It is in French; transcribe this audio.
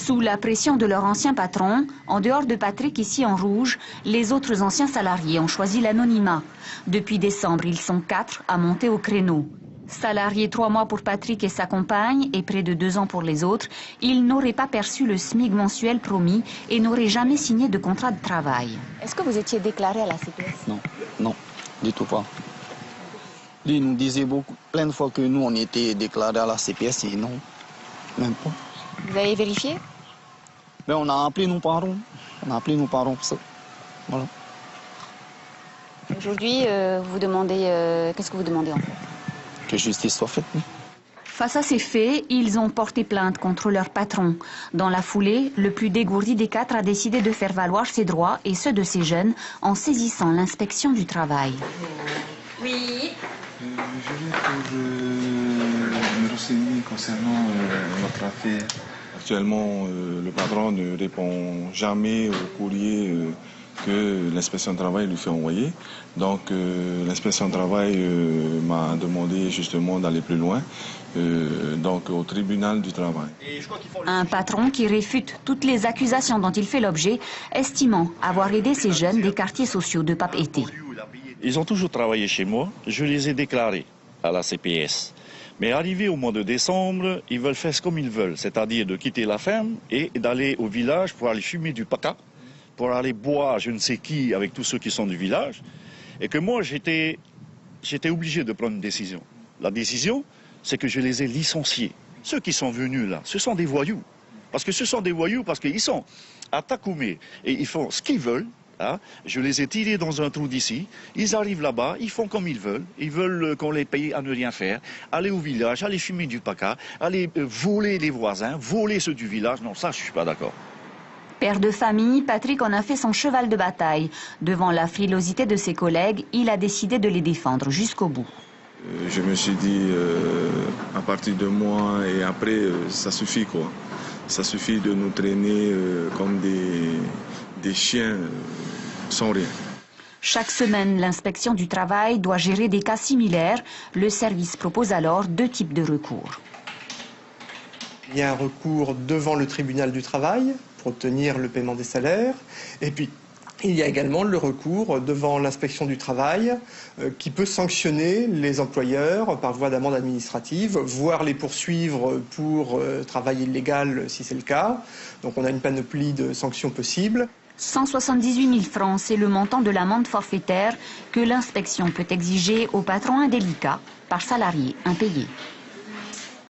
Sous la pression de leur ancien patron, en dehors de Patrick ici en rouge, les autres anciens salariés ont choisi l'anonymat. Depuis décembre, ils sont 4 à monter au créneau. Salariés 3 mois pour Patrick et sa compagne et près de 2 ans pour les autres, ils n'auraient pas perçu le SMIC mensuel promis et n'auraient jamais signé de contrat de travail. Est-ce que vous étiez déclaré à la CPS? Non, non, du tout pas. Lui nous disait plein de fois que nous on était déclarés à la CPS et non, même pas. Vous avez vérifié? Mais on a appelé nos parents. On a appelé nos parents pour ça. Voilà. Aujourd'hui, vous demandez... qu'est-ce que vous demandez en fait? Que justice soit faite. Face à ces faits, ils ont porté plainte contre leur patron. Dans la foulée, le plus dégourdi des 4 a décidé de faire valoir ses droits et ceux de ses jeunes en saisissant l'inspection du travail. Oui. Je vais me renseigner concernant notre affaire. Actuellement, le patron ne répond jamais au courrier que l'inspection du travail lui fait envoyer. Donc l'inspection du travail m'a demandé justement d'aller plus loin, donc au tribunal du travail. Un patron qui réfute toutes les accusations dont il fait l'objet, estimant avoir aidé ces jeunes des quartiers sociaux de Papeete. Ils ont toujours travaillé chez moi, je les ai déclarés à la CPS. Mais arrivé au mois de décembre, ils veulent faire comme ils veulent, c'est-à-dire de quitter la ferme et d'aller au village pour aller fumer du paca, pour aller boire je ne sais qui avec tous ceux qui sont du village. Et que moi, j'étais obligé de prendre une décision. La décision, c'est que je les ai licenciés. Ceux qui sont venus là, ce sont des voyous. Parce que ce sont des voyous parce qu'ils sont à Takoumé et ils font ce qu'ils veulent. Hein. Je les ai tirés dans un trou d'ici, ils arrivent là-bas, ils font comme ils veulent qu'on les paye à ne rien faire, aller au village, aller fumer du paca, aller voler les voisins, voler ceux du village, non ça je suis pas d'accord. Père de famille, Patrick en a fait son cheval de bataille. Devant la frilosité de ses collègues, il a décidé de les défendre jusqu'au bout. Je me suis dit, à partir de moi et après, ça suffit quoi. Ça suffit de nous traîner comme des chiens sans rien. Chaque semaine, l'inspection du travail doit gérer des cas similaires. Le service propose alors 2 types de recours. Il y a un recours devant le tribunal du travail pour obtenir le paiement des salaires. Et puis, il y a également le recours devant l'inspection du travail qui peut sanctionner les employeurs par voie d'amende administrative, voire les poursuivre pour travail illégal si c'est le cas. Donc on a une panoplie de sanctions possibles. 178 000 francs, c'est le montant de l'amende forfaitaire que l'inspection peut exiger au patron indélicat par salarié impayé.